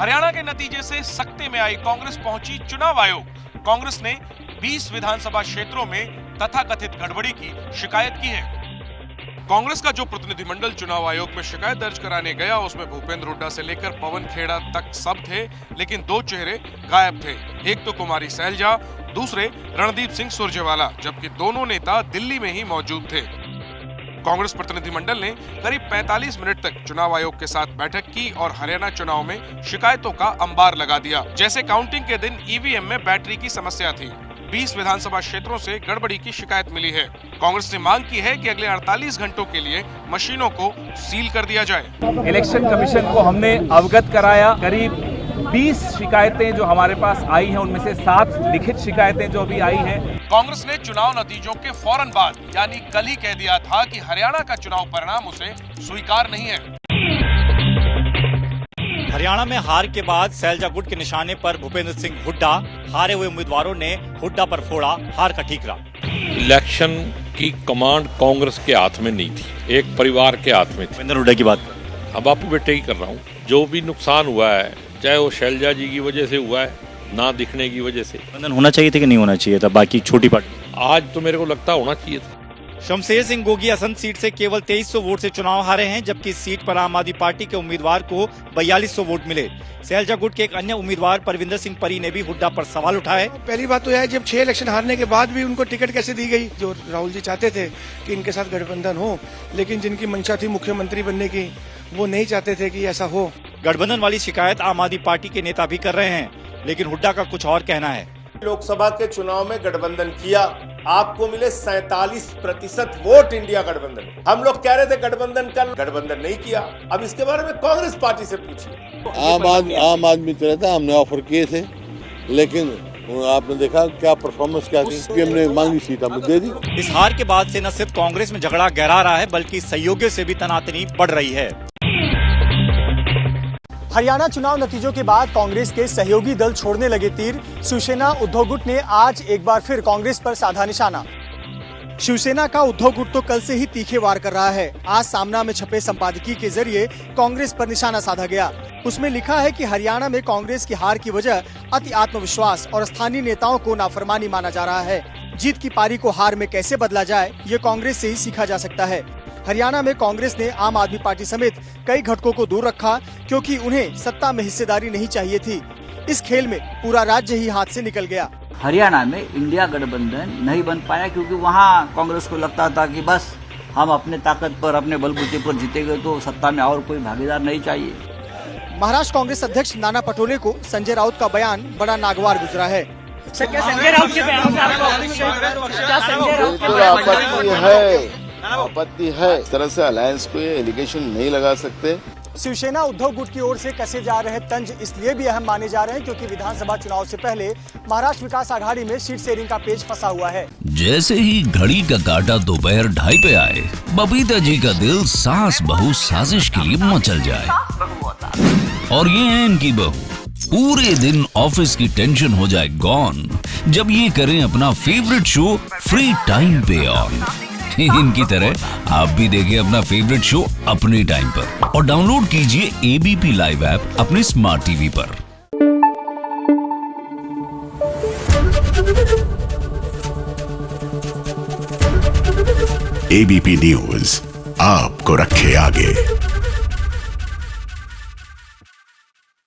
हरियाणा के नतीजे से सकते में आई कांग्रेस पहुंची चुनाव आयोग। कांग्रेस ने 20 विधानसभा क्षेत्रों में तथाकथित गड़बड़ी की शिकायत की है। कांग्रेस का जो प्रतिनिधिमंडल चुनाव आयोग में शिकायत दर्ज कराने गया उसमें भूपेंद्र हुड्डा से लेकर पवन खेड़ा तक सब थे, लेकिन दो चेहरे गायब थे। एक तो कुमारी सैलजा, दूसरे रणदीप सिंह सुरजेवाला, जबकि दोनों नेता दिल्ली में ही मौजूद थे। कांग्रेस प्रतिनिधिमंडल ने करीब 45 मिनट तक चुनाव आयोग के साथ बैठक की और हरियाणा चुनाव में शिकायतों का अंबार लगा दिया। जैसे काउंटिंग के दिन ईवीएम में बैटरी की समस्या थी। 20 विधानसभा क्षेत्रों से गड़बड़ी की शिकायत मिली है। कांग्रेस ने मांग की है कि अगले 48 घंटों के लिए मशीनों को सील कर दिया जाए। इलेक्शन कमीशन को हमने अवगत कराया। करीब 20 शिकायतें जो हमारे पास आई हैं, उनमें से 7 लिखित शिकायतें जो अभी आई हैं। कांग्रेस ने चुनाव नतीजों के फौरन बाद यानी कल ही कह दिया था कि हरियाणा का चुनाव परिणाम उसे स्वीकार नहीं है। हरियाणा में हार के बाद सैलजा गुट के निशाने पर भूपेंद्र सिंह हुड्डा, हारे हुए उम्मीदवारों ने हुड्डा पर फोड़ा हार का ठीकरा। इलेक्शन की कमांड कांग्रेस के हाथ में नहीं थी, एक परिवार के हाथ में थी। भूपेंद्र हुड्डा की बात कर, अब बापू बेटे ही कर रहा हूँ। जो भी नुकसान हुआ है, चाहे वो शैलजा जी की वजह से हुआ है, ना दिखने की वजह से। होना चाहिए था कि नहीं होना चाहिए था? बाकी छोटी पार्टी आज तो मेरे को लगता होना चाहिए था। शमशेर सिंह गोगी असंध सीट से केवल 2300 वोट से चुनाव हारे हैं, जबकि इस सीट पर आम आदमी पार्टी के उम्मीदवार को 4200 वोट मिले। सैलजा गुट के एक अन्य उम्मीदवार परविंदर सिंह परी ने भी हुड्डा पर सवाल उठाए। पहली बात तो यह है, जब 6 इलेक्शन हारने के बाद भी उनको टिकट कैसे दी गई? जो राहुल जी चाहते थे कि इनके साथ गठबंधन हो, लेकिन जिनकी मंशा थी मुख्यमंत्री बनने की, वो नहीं चाहते थे कि ऐसा हो। गठबंधन वाली शिकायत आम आदमी पार्टी के नेता भी कर रहे हैं, लेकिन हुड्डा का कुछ और कहना है। लोकसभा के चुनाव में गठबंधन किया, आपको मिले 47% वोट इंडिया गठबंधन। हम लोग कह रहे थे गठबंधन कर, गठबंधन नहीं किया। अब इसके बारे में कांग्रेस पार्टी से पूछिए। आम आदमी तो रहता, हमने ऑफर किए थे, लेकिन आपने देखा क्या परफॉर्मेंस क्या थी कि हमने मांगी सीट हमने दे दी। इस हार के बाद से न सिर्फ कांग्रेस में झगड़ा गहरा रहा है, बल्कि सहयोगियों से भी तनातनी बढ़ रही है। हरियाणा चुनाव नतीजों के बाद कांग्रेस के सहयोगी दल छोड़ने लगे तीर। शिवसेना उद्धव गुट ने आज एक बार फिर कांग्रेस पर साधा निशाना। शिवसेना का उद्धव गुट तो कल से ही तीखे वार कर रहा है। आज सामना में छपे संपादकीय के जरिए कांग्रेस पर निशाना साधा गया। उसमें लिखा है कि हरियाणा में कांग्रेस की हार की वजह अति आत्मविश्वास और स्थानीय नेताओं को नाफरमानी माना जा रहा है। जीत की पारी को हार में कैसे बदला जाए, ये कांग्रेस से ही सीखा जा सकता है। हरियाणा में कांग्रेस ने आम आदमी पार्टी समेत कई घटकों को दूर रखा, क्योंकि उन्हें सत्ता में हिस्सेदारी नहीं चाहिए थी। इस खेल में पूरा राज्य ही हाथ से निकल गया। हरियाणा में इंडिया गठबंधन नहीं बन पाया, क्योंकि वहाँ कांग्रेस को लगता था कि बस हम अपने ताकत पर, अपने बलबूते पर जीतेंगे, तो सत्ता में और कोई भागीदार नहीं चाहिए। महाराष्ट्र कांग्रेस अध्यक्ष नाना पटोले को संजय राउत का बयान बड़ा नागवार गुजरा है। आपत्ति है, इस तरह से अलायंस को ये एलिगेशन नहीं लगा सकते। शिवसेना उद्धव गुट की ओर से कसे जा रहे तंज इसलिए भी अहम माने जा रहे हैं, क्योंकि विधानसभा चुनाव से पहले महाराष्ट्र विकास आघाड़ी में सीट शेयरिंग का पेच फंसा हुआ है। जैसे ही घड़ी का काटा दोपहर 2:30 पे आए, बबीता जी का दिल सास बहू साजिश के लिए मचल जाए। और ये है इनकी बहू, पूरे दिन ऑफिस की टेंशन हो जाए गॉन जब ये करें अपना फेवरेट शो फ्री टाइम पे ऑन। इनकी तरह आप भी देखिए अपना फेवरेट शो अपने टाइम पर और डाउनलोड कीजिए एबीपी लाइव ऐप अपने स्मार्ट टीवी पर। एबीपी न्यूज आपको रखे आगे।